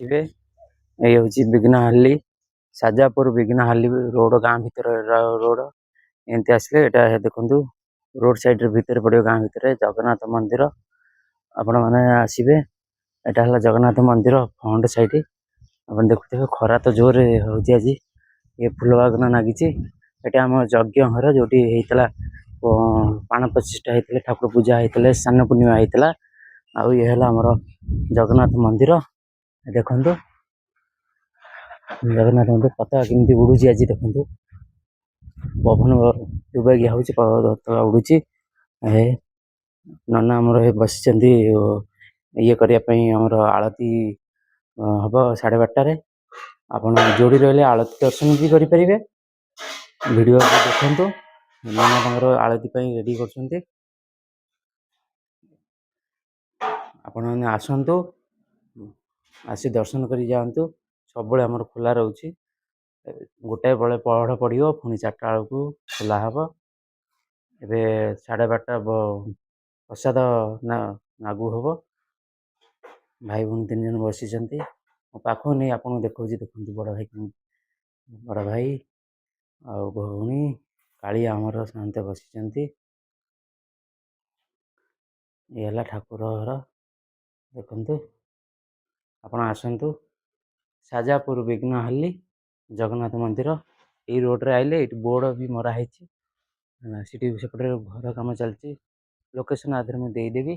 ଆସିବେ ଏଇ ହେଉଛି ବିଘ୍ନହାଲି ସାଜାପୁର ବିଘ୍ନହାଲି ରୋଡ଼ ଗାଁ ଭିତରେ ରୋଡ଼ ଏମିତି ଆସିଲେ ଏଇଟା ଦେଖନ୍ତୁ ରୋଡ଼ ସାଇଡ଼ରେ ଭିତରେ ପଡ଼ିବ ଗାଁ ଭିତରେ ଜଗନ୍ନାଥ ମନ୍ଦିର ଆପଣମାନେ ଆସିବେ। ଏଇଟା ହେଲା ଜଗନ୍ନାଥ ମନ୍ଦିର ଫ୍ରଣ୍ଟ ସାଇଡ଼ ଆପଣ ଦେଖୁଥିବେ ଖରା ତ ଜୋରରେ ହେଉଛି ଆଜି ଏ ଫୁଲ ବାଗନା ଲାଗିଛି। ଏଇଟା ଆମ ଯଜ୍ଞ ଘର ଯେଉଁଠି ହେଇଥିଲା ପାଣ ପ୍ରତିଷ୍ଠା ହେଇଥିଲେ ଠାକୁର ପୂଜା ହେଇଥିଲେ ସ୍ନାନ ପୂର୍ଣ୍ଣିମା ହେଇଥିଲା। ଆଉ ଇଏ ହେଲା ଆମର ଜଗନ୍ନାଥ ମନ୍ଦିର ଦେଖନ୍ତୁ ଜଗନ୍ନାଥ ମନ୍ଦିର ପତାକା କେମିତି ଉଡ଼ୁଛି ଆଜି ଦେଖନ୍ତୁ ପବନ ଦୁବାଗିଆ ହେଉଛି ପତାକା ଉଡ଼ୁଛି। ନନା ଆମର ବସିଛନ୍ତି ଇଏ କରିବା ପାଇଁ ଆମର ଆଳତି ହବ 12:30ରେ ଆପଣ ଯୋଡ଼ି ରହିଲେ ଆଳତି ଦର୍ଶନ ବି କରିପାରିବେ। ଭିଡ଼ିଓ ଦେଖନ୍ତୁ ନନା ତାଙ୍କର ଆଳତି ପାଇଁ ରେଡ଼ି କରୁଛନ୍ତି। ଆପଣମାନେ ଆସନ୍ତୁ ଆସି ଦର୍ଶନ କରି ଯାଆନ୍ତୁ। ସବୁବେଳେ ଆମର ଖୋଲା ରହୁଛି। ଗୋଟାଏ ବେଳେ ପହଡ଼ ପଡ଼ିବ ପୁଣି 4ଟା ବେଳକୁ ଖୋଲା ହେବ। ଏବେ 12:30 ପ୍ରସାଦ ଲାଗୁ ହେବ। ଭାଇ ଭଉଣୀ 3 ଜଣ ବସିଛନ୍ତି ମୋ ପାଖକୁ ନେଇ ଆପଣଙ୍କୁ ଦେଖାଉଛି ଦେଖନ୍ତୁ ବଡ଼ ଭାଇ ଆଉ ଭଉଣୀ କାଳିଆ ଆମର ସମସ୍ତେ ବସିଛନ୍ତି। ଇଏ ହେଲା ଠାକୁର ଘର ଦେଖନ୍ତୁ ଆପଣ ଆସନ୍ତୁ ସାଜାପୁର ବିଘ୍ନହାଲି ଜଗନ୍ନାଥ ମନ୍ଦିର ଏଇ ରୋଡ଼ରେ ଆଇଲେ ଏଇଠି ବୋର୍ଡ଼ ବି ମରା ହେଇଛି ସେଠି ସେପଟେ ଘର କାମ ଚାଲିଛି। ଲୋକେସନ୍ ଆଧାରେ ମୁଁ ଦେଇଦେବି।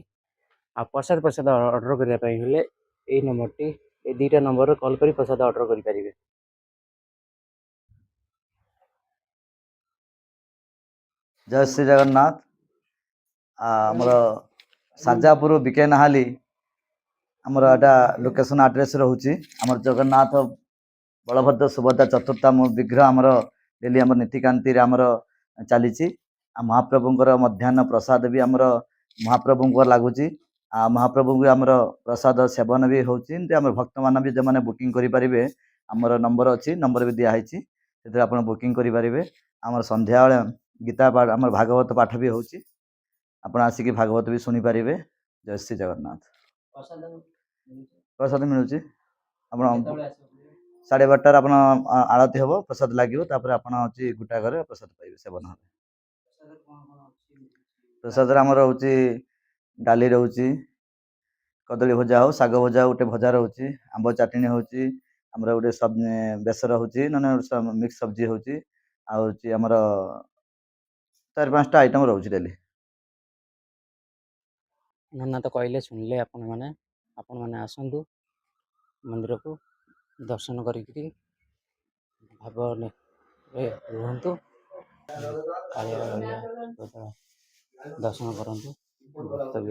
ଆଉ ପ୍ରସାଦ ଅର୍ଡ଼ର କରିବା ପାଇଁ ହେଲେ ଏଇ ନମ୍ବରଟି ଏଇ 2ଟା ନମ୍ବରରେ କଲ୍ କରି ପ୍ରସାଦ ଅର୍ଡ଼ର କରିପାରିବେ। जय श्री जगन्नाथ। आमर साजापुर बिकेनाहाली आमर एटा लोकेशन एड्रेस रोचे आमर जगन्नाथ बलभद्र सुभद्रा चतुर्था विग्रह आमर डेली आमर नीतिकांति आमर चली महाप्रभुंर मध्याह्न प्रसाद भी आमर महाप्रभु लगुच महाप्रभु भी आमर प्रसाद सेवन भी होती भक्त मान भी जो मैंने बुकिंग करेंगे आमर नंबर अच्छी नंबर भी दिखाई से आप बुकिंग करेंगे। आमर संध्या गीता पाठ आमर भागवत पाठ भी होची आपण आसिक भागवत भी सुनी पारिबे। जय श्री जगन्नाथ। प्रसाद मिलूची आपण 12:30 आपण आरती हबो प्रसाद लागिवो तापर आपण होची गुटा घरे प्रसाद पाइबे सेवन हबे। प्रसाद आमर होची डाली रहउची कदली भजा हो साग भजा गोटे भजा रहउची आंब चटणी होची आमर गोटे सब बेसर होची नने मिक्स सब्जी होची आ होची आमर 4-5टा आइटम रहउची डेली। नना तो कहले शुणिले आपण मैंने आसतु मंदिर को दर्शन करी भाव रुहतु दर्शन करूँ भक्त भी